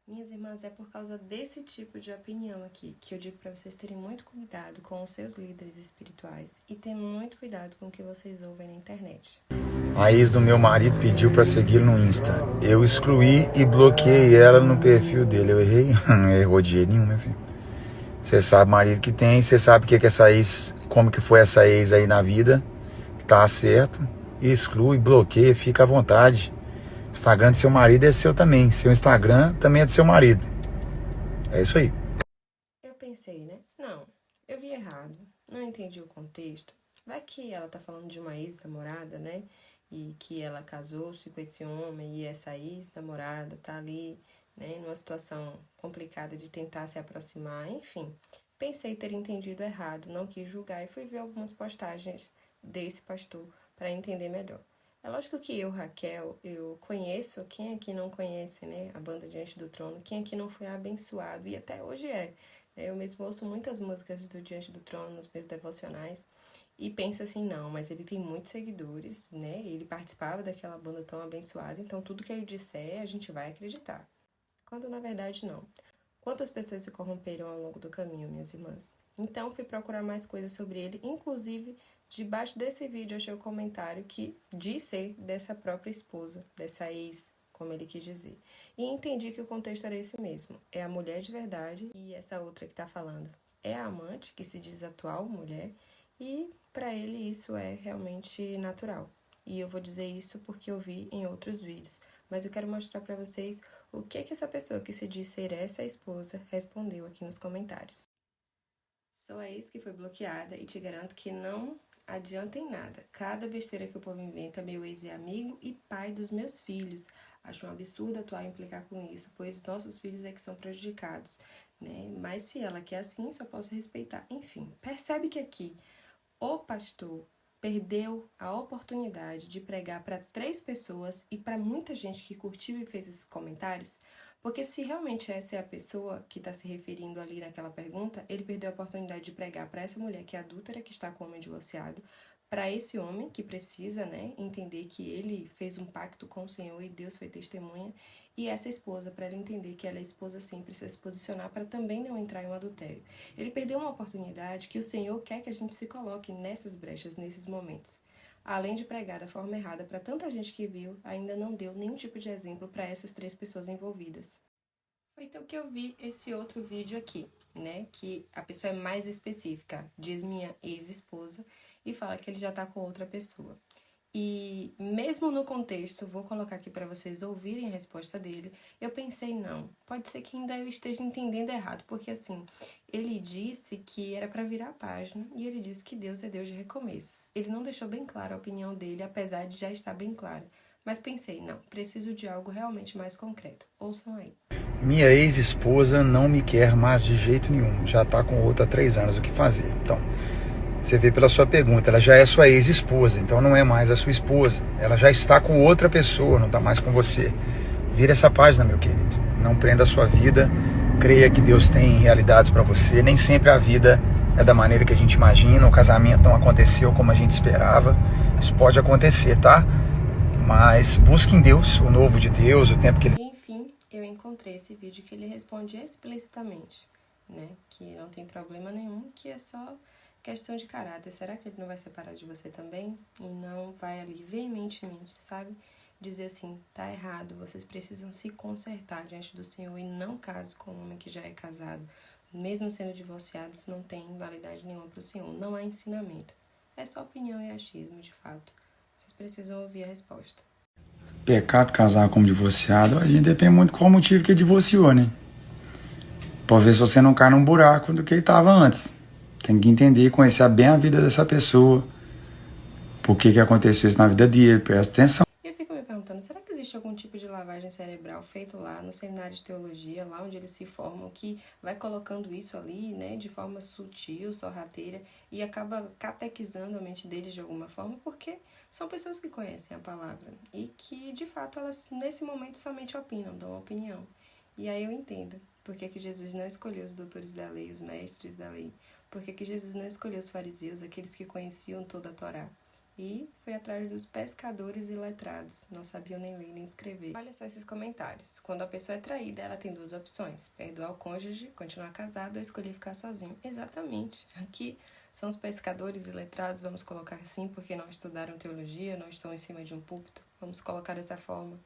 Minhas irmãs, é por causa desse tipo de opinião aqui que eu digo para vocês terem muito cuidado com os seus líderes espirituais e ter muito cuidado com o que vocês ouvem na internet. A ex do meu marido pediu para seguir no Insta. Eu excluí e bloqueei ela no perfil dele. Eu errei? Não errou de jeito nenhum, meu filho. Você sabe o marido que tem, você sabe o que é essa ex, como que foi essa ex aí na vida. Tá certo. Exclui, bloqueia, fica à vontade. Instagram de seu marido é seu também. Seu Instagram também é do seu marido. É isso aí. Eu pensei, né? Não, eu vi errado, não entendi o contexto. Vai que ela tá falando de uma ex-namorada, né? E que ela casou-se com esse homem e essa ex-namorada tá ali, né? Numa situação complicada de tentar se aproximar, enfim. Pensei ter entendido errado, não quis julgar e fui ver algumas postagens desse pastor para entender melhor. É lógico que eu, Raquel, eu conheço, quem aqui não conhece, né? A banda Diante do Trono, quem aqui não foi abençoado e até hoje é. Eu mesmo ouço muitas músicas do Diante do Trono nos meus devocionais e penso assim, não, mas ele tem muitos seguidores, né? Ele participava daquela banda tão abençoada, então tudo que ele disser a gente vai acreditar. Quando na verdade não. Quantas pessoas se corromperam ao longo do caminho, minhas irmãs? Então fui procurar mais coisas sobre ele, inclusive debaixo desse vídeo achei o comentário que diz ser dessa própria esposa, dessa ex, como ele quis dizer. E entendi que o contexto era esse mesmo. É a mulher de verdade e essa outra que está falando é a amante, que se diz atual mulher, e para ele isso é realmente natural. E eu vou dizer isso porque eu vi em outros vídeos, mas eu quero mostrar para vocês o que essa pessoa que se diz ser essa esposa respondeu aqui nos comentários. Sou a ex que foi bloqueada e te garanto que não adianta em nada. Cada besteira que o povo inventa, meu ex é amigo e pai dos meus filhos. Acho um absurdo atuar e implicar com isso, pois nossos filhos é que são prejudicados, né? Mas se ela quer assim, só posso respeitar. Enfim, percebe que aqui o pastor perdeu a oportunidade de pregar para 3 pessoas e para muita gente que curtiu e fez esses comentários, porque se realmente essa é a pessoa que está se referindo ali naquela pergunta, ele perdeu a oportunidade de pregar para essa mulher que é adúltera, que está com o homem divorciado, para esse homem que precisa, né, entender que ele fez um pacto com o Senhor e Deus foi testemunha, e essa esposa, para ela entender que ela é esposa sim, precisa se posicionar para também não entrar em um adultério. Ele perdeu uma oportunidade que o Senhor quer que a gente se coloque nessas brechas, nesses momentos. Além de pregar da forma errada para tanta gente que viu, ainda não deu nenhum tipo de exemplo para essas 3 pessoas envolvidas. Foi então que eu vi esse outro vídeo aqui, né? Que a pessoa é mais específica, diz minha ex-esposa, e fala que ele já tá com outra pessoa. E mesmo no contexto, vou colocar aqui para vocês ouvirem a resposta dele, eu pensei, não, pode ser que ainda eu esteja entendendo errado, porque assim, ele disse que era para virar a página e ele disse que Deus é Deus de recomeços. Ele não deixou bem clara a opinião dele, apesar de já estar bem clara. Mas pensei, não, preciso de algo realmente mais concreto. Ouçam aí. Minha ex-esposa não me quer mais de jeito nenhum. Já tá com outra há 3 anos. O que fazer? Então, você vê pela sua pergunta, ela já é sua ex-esposa, então não é mais a sua esposa. Ela já está com outra pessoa, não está mais com você. Vira essa página, meu querido. Não prenda a sua vida. Creia que Deus tem realidades para você. Nem sempre a vida é da maneira que a gente imagina. O casamento não aconteceu como a gente esperava. Isso pode acontecer, tá? Mas busque em Deus, o novo de Deus, o tempo que Ele... Enfim, eu encontrei esse vídeo que ele responde explicitamente, né? Que não tem problema nenhum, que é só questão de caráter. Será que ele não vai separar de você também? E não vai ali veementemente, sabe? Dizer assim, tá errado, vocês precisam se consertar diante do Senhor e não case com um homem que já é casado. Mesmo sendo divorciados, não tem validade nenhuma para o Senhor. Não há ensinamento. É só opinião e achismo, de fato. Vocês precisam ouvir a resposta. Pecado casar como divorciado, a gente depende muito qual motivo que ele divorciou, né? Pra ver se você não cai num buraco do que ele tava antes. Tem que entender, conhecer bem a vida dessa pessoa. Por que aconteceu isso na vida dele, presta atenção. Eu fico me perguntando, será que existe algum tipo de lavagem cerebral feito lá no seminário de teologia, lá onde eles se formam, que vai colocando isso ali, né, de forma sutil, sorrateira, e acaba catequizando a mente deles de alguma forma, porque são pessoas que conhecem a palavra e que, de fato, elas nesse momento somente opinam, dão opinião. E aí eu entendo por que Jesus não escolheu os doutores da lei, os mestres da lei, por que Jesus não escolheu os fariseus, aqueles que conheciam toda a Torá. e foi atrás dos pescadores iletrados, não sabiam nem ler nem escrever. Olha só esses comentários. Quando a pessoa é traída, ela tem duas opções: perdoar o cônjuge, continuar casado ou escolher ficar sozinho. Exatamente. Aqui são os pescadores iletrados, vamos colocar assim, porque não estudaram teologia, não estão em cima de um púlpito. Vamos colocar dessa forma.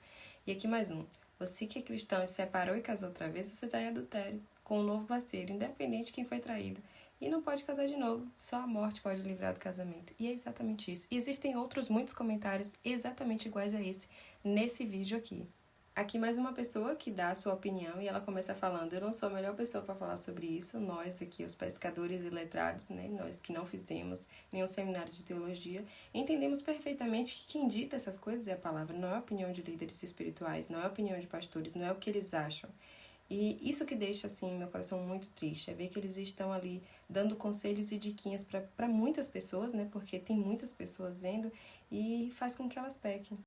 E aqui mais um. Você que é cristão e se separou e casou outra vez, você está em adultério com um novo parceiro, independente de quem foi traído. E não pode casar de novo, só a morte pode livrar do casamento. E é exatamente isso. E existem outros muitos comentários exatamente iguais a esse, nesse vídeo aqui. Aqui mais uma pessoa que dá a sua opinião e ela começa falando: eu não sou a melhor pessoa para falar sobre isso, nós aqui, os pescadores iletrados, né, nós que não fizemos nenhum seminário de teologia, entendemos perfeitamente que quem dita essas coisas é a palavra, não é a opinião de líderes espirituais, não é a opinião de pastores, não é o que eles acham. E isso que deixa, assim, meu coração muito triste, é ver que eles estão ali dando conselhos e diquinhas para muitas pessoas, né, porque tem muitas pessoas vendo, e faz com que elas pequem.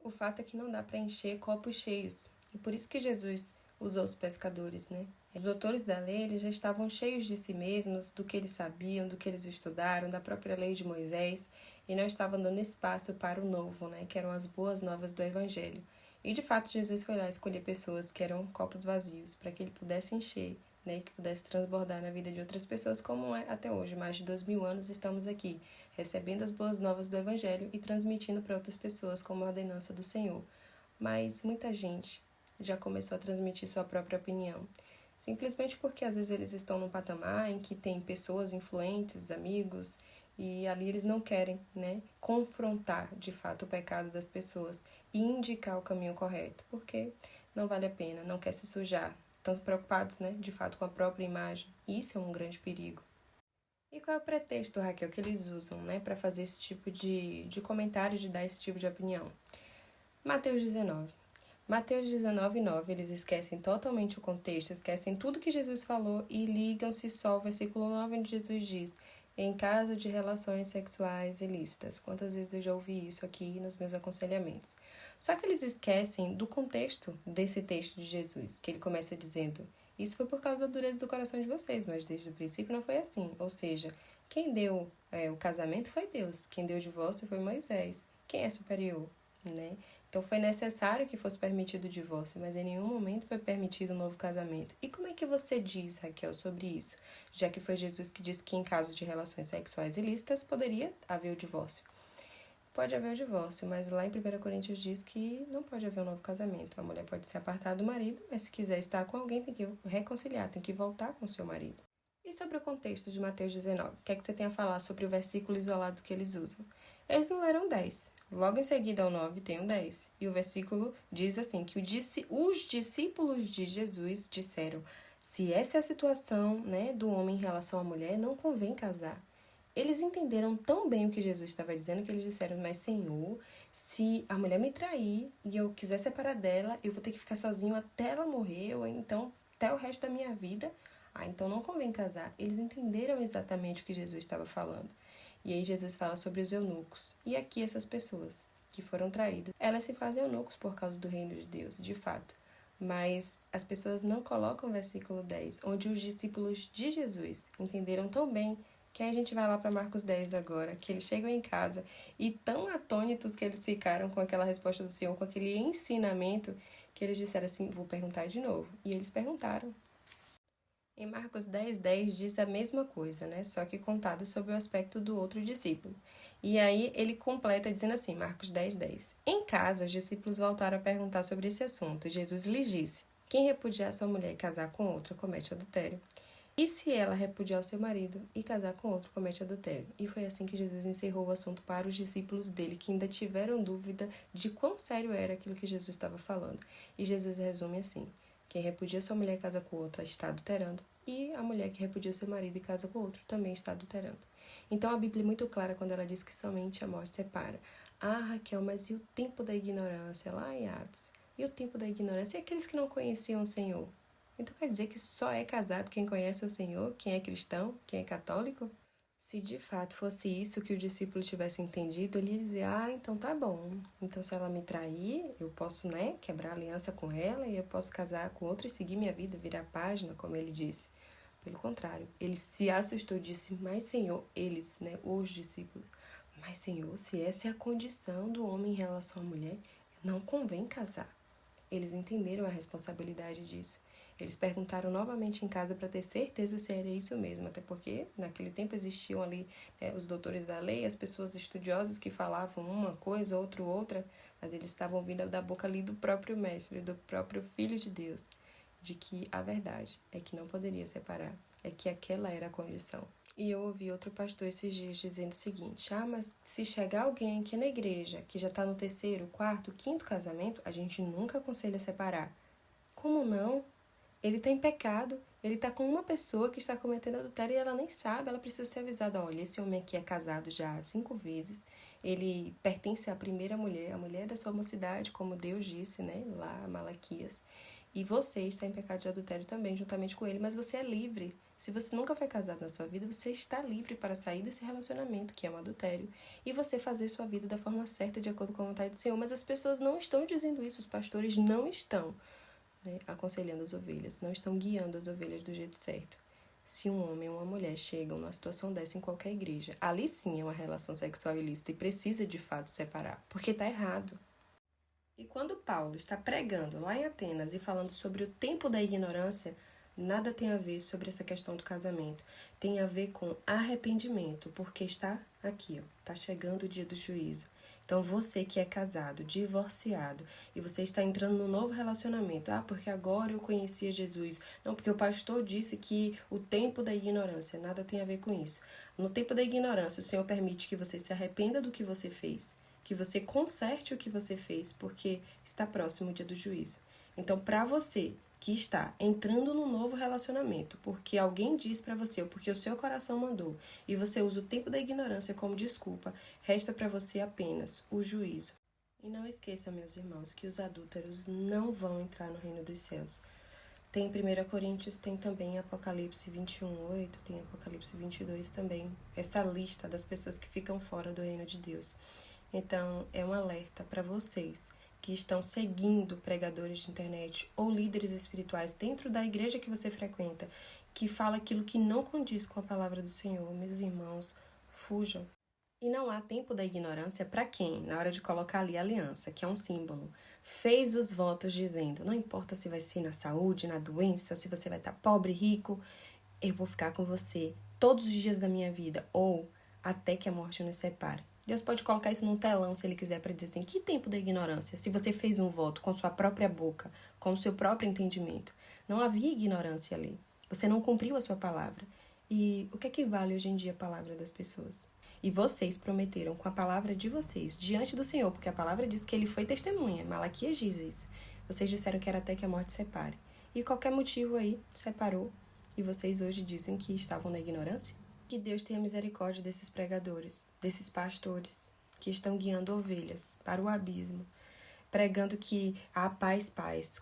O fato é que não dá para encher copos cheios, e por isso que Jesus usou os pescadores, né. Os doutores da lei, eles já estavam cheios de si mesmos, do que eles sabiam, do que eles estudaram, da própria lei de Moisés, e não estavam dando espaço para o novo, né, que eram as boas novas do Evangelho. E, de fato, Jesus foi lá escolher pessoas que eram copos vazios, para que ele pudesse encher, né, que pudesse transbordar na vida de outras pessoas, como é até hoje. Mais de 2000 anos estamos aqui, recebendo as boas novas do Evangelho e transmitindo para outras pessoas como a ordenança do Senhor. Mas muita gente já começou a transmitir sua própria opinião, simplesmente porque às vezes eles estão num patamar em que tem pessoas influentes, amigos, e ali eles não querem, né, confrontar de fato o pecado das pessoas e indicar o caminho correto, porque não vale a pena, não quer se sujar, estão preocupados, né, de fato com a própria imagem. E isso é um grande perigo. E qual é o pretexto, Raquel, que eles usam, né, para fazer esse tipo de comentário, de dar esse tipo de opinião? Mateus 19. Mateus 19:9, eles esquecem totalmente o contexto, esquecem tudo que Jesus falou e ligam-se só ao versículo 9, onde Jesus diz: em caso de relações sexuais ilícitas. Quantas vezes eu já ouvi isso aqui nos meus aconselhamentos. Só que eles esquecem do contexto desse texto de Jesus, que ele começa dizendo: isso foi por causa da dureza do coração de vocês, mas desde o princípio não foi assim. Ou seja, quem deu o casamento foi Deus, quem deu o divórcio foi Moisés. Quem é superior, né? Então foi necessário que fosse permitido o divórcio, mas em nenhum momento foi permitido um novo casamento. E como é que você diz, Raquel, sobre isso? Já que foi Jesus que disse que em caso de relações sexuais ilícitas poderia haver o divórcio. Pode haver o divórcio, mas lá em 1 Coríntios diz que não pode haver um novo casamento. A mulher pode se apartar do marido, mas se quiser estar com alguém tem que reconciliar, tem que voltar com o seu marido. E sobre o contexto de Mateus 19, o que é que você tem a falar sobre o versículo isolado que eles usam? Eles não eram 10. Logo em seguida ao 9 tem o 10. E o versículo diz assim, que os discípulos de Jesus disseram: se essa é a situação, né, do homem em relação à mulher, não convém casar. Eles entenderam tão bem o que Jesus estava dizendo que eles disseram: mas Senhor, se a mulher me trair e eu quiser separar dela, eu vou ter que ficar sozinho até ela morrer, ou então até o resto da minha vida. Então não convém casar. Eles entenderam exatamente o que Jesus estava falando. E aí Jesus fala sobre os eunucos. E aqui essas pessoas que foram traídas, elas se fazem eunucos por causa do reino de Deus, de fato. Mas as pessoas não colocam o versículo 10, onde os discípulos de Jesus entenderam tão bem, que aí a gente vai lá para Marcos 10 agora, que eles chegam em casa e tão atônitos que eles ficaram com aquela resposta do Senhor, com aquele ensinamento, que eles disseram assim: vou perguntar de novo. E eles perguntaram. Em Marcos 10:10 diz a mesma coisa, né? Só que contado sobre o aspecto do outro discípulo. E aí ele completa dizendo assim, Marcos 10:10. Em casa, os discípulos voltaram a perguntar sobre esse assunto. Jesus lhes disse: quem repudiar sua mulher e casar com outra comete adultério. E se ela repudiar o seu marido e casar com outro, comete adultério. E foi assim que Jesus encerrou o assunto para os discípulos dele, que ainda tiveram dúvida de quão sério era aquilo que Jesus estava falando. E Jesus resume assim: quem repudia sua mulher e casa com outra está adulterando, e a mulher que repudia seu marido e casa com outro também está adulterando. Então a Bíblia é muito clara quando ela diz que somente a morte separa. Ah, Raquel, mas e o tempo da ignorância lá em Atos? E o tempo da ignorância? E aqueles que não conheciam o Senhor? Então quer dizer que só é casado quem conhece o Senhor, quem é cristão, quem é católico? Se de fato fosse isso que o discípulo tivesse entendido, ele ia dizer: então tá bom. Então se ela me trair, eu posso, né, quebrar a aliança com ela e eu posso casar com outra e seguir minha vida, virar a página, como ele disse. Pelo contrário, ele se assustou e disse: mas Senhor, eles, né, os discípulos, Mas, Senhor, se essa é a condição do homem em relação à mulher, não convém casar. Eles entenderam a responsabilidade disso. Eles perguntaram novamente em casa para ter certeza se era isso mesmo, até porque naquele tempo existiam ali os doutores da lei, as pessoas estudiosas que falavam uma coisa, outra, mas eles estavam vindo da boca ali do próprio mestre, do próprio Filho de Deus, de que a verdade é que não poderia separar, é que aquela era a condição. E eu ouvi outro pastor esses dias dizendo o seguinte: mas se chegar alguém aqui na igreja que já está no 3º, 4º, 5º casamento, a gente nunca aconselha separar. Como não? Ele está em pecado, ele está com uma pessoa que está cometendo adultério e ela nem sabe, ela precisa ser avisada. Olha, esse homem aqui é casado já 5 vezes, ele pertence à primeira mulher, a mulher da sua mocidade, como Deus disse, né, lá, Malaquias. E você está em pecado de adultério também, juntamente com ele, mas você é livre. Se você nunca foi casado na sua vida, você está livre para sair desse relacionamento, que é um adultério, e você fazer sua vida da forma certa, de acordo com a vontade do Senhor. Mas as pessoas não estão dizendo isso, os pastores não estão aconselhando as ovelhas, não estão guiando as ovelhas do jeito certo. Se um homem ou uma mulher chegam numa situação dessa em qualquer igreja, ali sim é uma relação sexual ilícita e precisa de fato separar, porque está errado. E quando Paulo está pregando lá em Atenas e falando sobre o tempo da ignorância, nada tem a ver sobre essa questão do casamento. Tem a ver com arrependimento, porque está aqui, está chegando o dia do juízo. Então, você que é casado, divorciado, e você está entrando num novo relacionamento. Porque agora eu conhecia Jesus. Não, porque o pastor disse que o tempo da ignorância, nada tem a ver com isso. No tempo da ignorância, o Senhor permite que você se arrependa do que você fez, que você conserte o que você fez, porque está próximo o dia do juízo. Então, para você que está entrando num novo relacionamento, porque alguém diz para você, ou porque o seu coração mandou, e você usa o tempo da ignorância como desculpa, resta para você apenas o juízo. E não esqueça, meus irmãos, que os adúlteros não vão entrar no reino dos céus. Tem 1 Coríntios, tem também Apocalipse 21:8, tem Apocalipse 22 também, essa lista das pessoas que ficam fora do reino de Deus. Então, é um alerta para vocês que estão seguindo pregadores de internet ou líderes espirituais dentro da igreja que você frequenta, que fala aquilo que não condiz com a palavra do Senhor. Meus irmãos, fujam. E não há tempo da ignorância para quem, na hora de colocar ali a aliança, que é um símbolo, fez os votos dizendo: não importa se vai ser na saúde, na doença, se você vai estar pobre, rico, eu vou ficar com você todos os dias da minha vida, ou até que a morte nos separe. Deus pode colocar isso num telão, se ele quiser, para dizer assim: que tempo da ignorância? Se você fez um voto com sua própria boca, com o seu próprio entendimento. Não havia ignorância ali. Você não cumpriu a sua palavra. E o que é que vale hoje em dia a palavra das pessoas? E vocês prometeram com a palavra de vocês, diante do Senhor, porque a palavra diz que ele foi testemunha. Malaquias diz isso. Vocês disseram que era até que a morte separe. E qualquer motivo aí separou. E vocês hoje dizem que estavam na ignorância? Que Deus tenha misericórdia desses pregadores, desses pastores que estão guiando ovelhas para o abismo, pregando que há paz,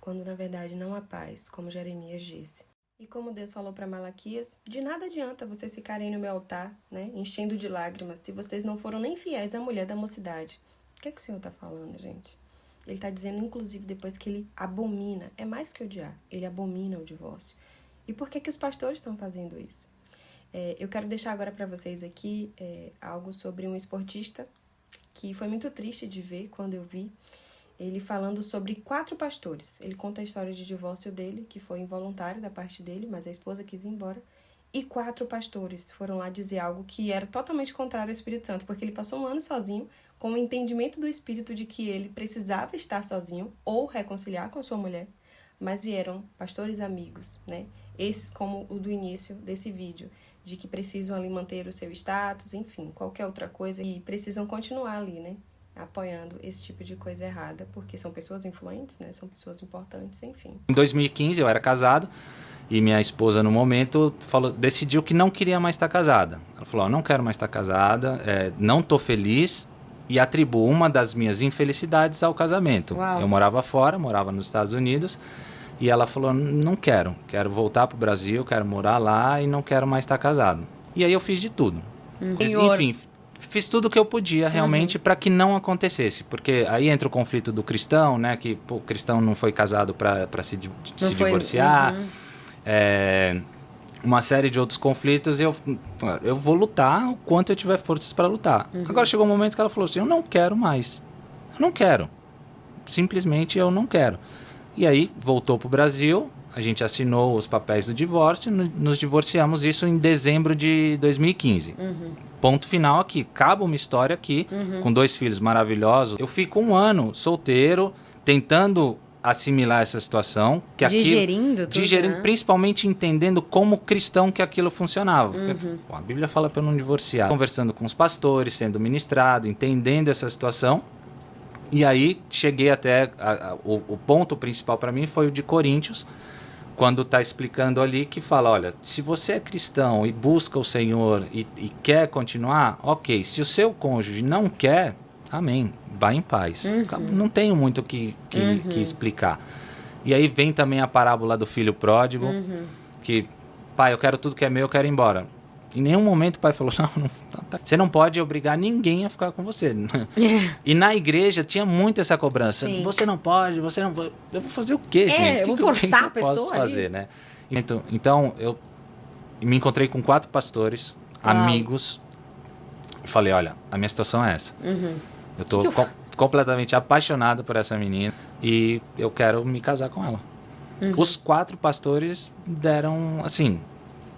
quando na verdade não há paz, como Jeremias disse. E como Deus falou para Malaquias, de nada adianta vocês ficarem no meu altar, enchendo de lágrimas, se vocês não foram nem fiéis à mulher da mocidade. O que é que o Senhor está falando, gente? Ele está dizendo, inclusive, depois que ele abomina, é mais que odiar, ele abomina o divórcio. E por que que os pastores estão fazendo isso? Eu quero deixar agora para vocês aqui algo sobre um esportista que foi muito triste de ver quando eu vi ele falando sobre 4 pastores. Ele conta a história de divórcio dele, que foi involuntário da parte dele, mas a esposa quis ir embora. E 4 pastores foram lá dizer algo que era totalmente contrário ao Espírito Santo, porque ele passou um ano sozinho, com o entendimento do Espírito de que ele precisava estar sozinho ou reconciliar com sua mulher, mas vieram pastores amigos, Esses como o do início desse vídeo, de que precisam ali manter o seu status, enfim, qualquer outra coisa, e precisam continuar ali, apoiando esse tipo de coisa errada, porque são pessoas influentes, são pessoas importantes, enfim. Em 2015 eu era casado e minha esposa no momento decidiu que não queria mais estar casada. Ela falou: não quero mais estar casada, não estou feliz, e atribuo uma das minhas infelicidades ao casamento. Uau. Eu morava fora, morava nos Estados Unidos, e ela falou: não quero voltar para o Brasil, quero morar lá e não quero mais estar casado. E aí eu fiz de tudo. Enfim, fiz tudo o que eu podia realmente para que não acontecesse, porque aí entra o conflito do cristão, que o cristão não foi casado para se divorciar. uma série de outros conflitos e eu vou lutar o quanto eu tiver forças para lutar. Agora chegou um momento que ela falou assim, eu não quero mais. Eu não quero. Simplesmente eu não quero. E aí voltou para o Brasil, a gente assinou os papéis do divórcio, nos divorciamos, isso em dezembro de 2015. Ponto final aqui, acaba uma história aqui, com 2 filhos maravilhosos. Eu fico 1 ano solteiro, tentando assimilar essa situação. Que digerindo tudo, digerindo, né? principalmente entendendo como cristão que aquilo funcionava. Porque, a Bíblia fala para eu não divorciar. Conversando com os pastores, sendo ministrado, entendendo essa situação. E aí cheguei até... o ponto principal para mim foi o de Coríntios, quando está explicando ali que fala, olha, se você é cristão e busca o Senhor e quer continuar, ok. Se o seu cônjuge não quer, amém, vá em paz. Não tenho muito o que explicar. E aí vem também a parábola do filho pródigo, que, pai, eu quero tudo que é meu, eu quero ir embora. Em nenhum momento o pai falou, não, você não pode obrigar ninguém a ficar com você. E na igreja tinha muito essa cobrança. Sim. Você não pode. Eu vou fazer o quê, gente? Eu vou forçar a pessoa posso fazer, né? Então, eu me encontrei com 4 pastores, amigos, e falei, olha, a minha situação é essa. Eu tô completamente apaixonado por essa menina e eu quero me casar com ela. Os 4 pastores deram, assim...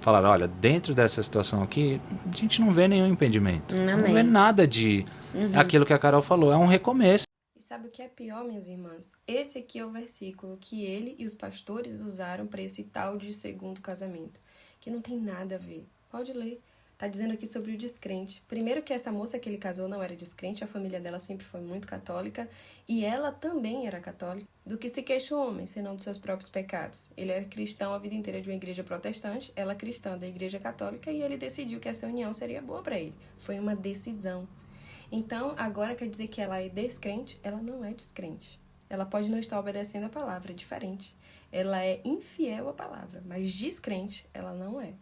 Falaram, olha, dentro dessa situação aqui, a gente não vê nenhum impedimento. Não vê nada de... Aquilo que a Carol falou, é um recomeço. E sabe o que é pior, minhas irmãs? Esse aqui é o versículo que ele e os pastores usaram para esse tal de segundo casamento, que não tem nada a ver. Pode ler. Tá dizendo aqui sobre o descrente. Primeiro que essa moça que ele casou não era descrente, a família dela sempre foi muito católica, e ela também era católica. Do que se queixa o homem, senão dos seus próprios pecados. Ele era cristão a vida inteira de uma igreja protestante, ela cristã da igreja católica, e ele decidiu que essa união seria boa para ele. Foi uma decisão. Então, agora quer dizer que ela é descrente? Ela não é descrente. Ela pode não estar obedecendo a palavra, é diferente. Ela é infiel à palavra, mas descrente ela não é.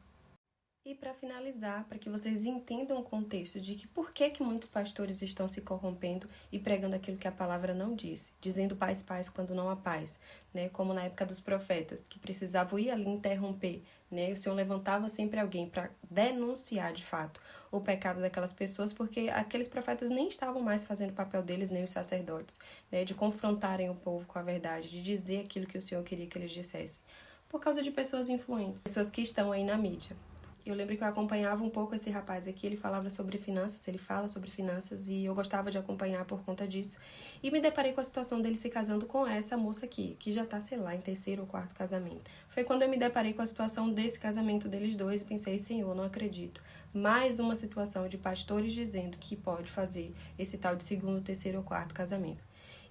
E para finalizar, para que vocês entendam o contexto de que por que muitos pastores estão se corrompendo e pregando aquilo que a palavra não disse, dizendo paz, paz quando não há paz, né? Como na época dos profetas, que precisavam ir ali interromper, né? O Senhor levantava sempre alguém para denunciar de fato o pecado daquelas pessoas, porque aqueles profetas nem estavam mais fazendo o papel deles, nem os sacerdotes, né? De confrontarem o povo com a verdade, de dizer aquilo que o Senhor queria que eles dissessem, por causa de pessoas influentes, pessoas que estão aí na mídia. Eu lembro que eu acompanhava um pouco esse rapaz aqui, ele falava sobre finanças, ele fala sobre finanças e eu gostava de acompanhar por conta disso. E me deparei com a situação dele se casando com essa moça aqui, que já tá, sei lá, em 3º ou 4º casamento. Foi quando eu me deparei com a situação desse casamento deles dois e pensei, Senhor, não acredito. Mais uma situação de pastores dizendo que pode fazer esse tal de 2º, 3º ou 4º casamento.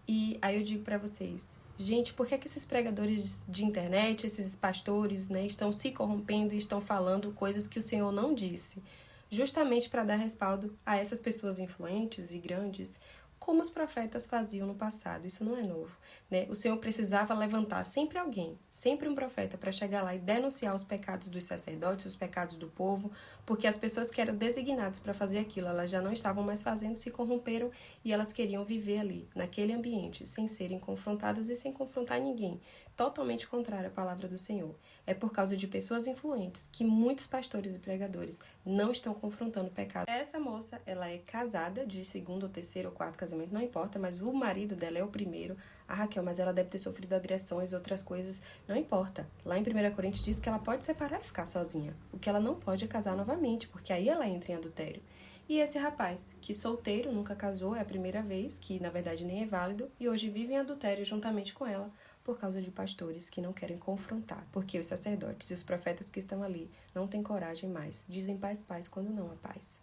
E aí eu digo pra vocês... Gente, por que esses pregadores de internet, esses pastores, né, estão se corrompendo e estão falando coisas que o Senhor não disse? Justamente para dar respaldo a essas pessoas influentes e grandes, como os profetas faziam no passado. Isso não é novo, né? O Senhor precisava levantar sempre alguém, sempre um profeta, para chegar lá e denunciar os pecados dos sacerdotes, os pecados do povo, porque as pessoas que eram designadas para fazer aquilo, elas já não estavam mais fazendo, se corromperam e elas queriam viver ali, naquele ambiente, sem serem confrontadas e sem confrontar ninguém. Totalmente contrário à palavra do Senhor. É por causa de pessoas influentes que muitos pastores e pregadores não estão confrontando o pecado. Essa moça, ela é casada de 2º, ou 3º ou 4º casamento, não importa, mas o marido dela é o primeiro. Ah, Raquel, mas ela deve ter sofrido agressões, outras coisas, não importa. Lá em 1 Coríntios diz que ela pode separar e ficar sozinha. O que ela não pode é casar novamente, porque aí ela entra em adultério. E esse rapaz, que solteiro, nunca casou, é a primeira vez, que na verdade nem é válido, e hoje vive em adultério juntamente com ela, por causa de pastores que não querem confrontar, porque os sacerdotes e os profetas que estão ali não têm coragem mais, dizem paz, paz quando não há paz.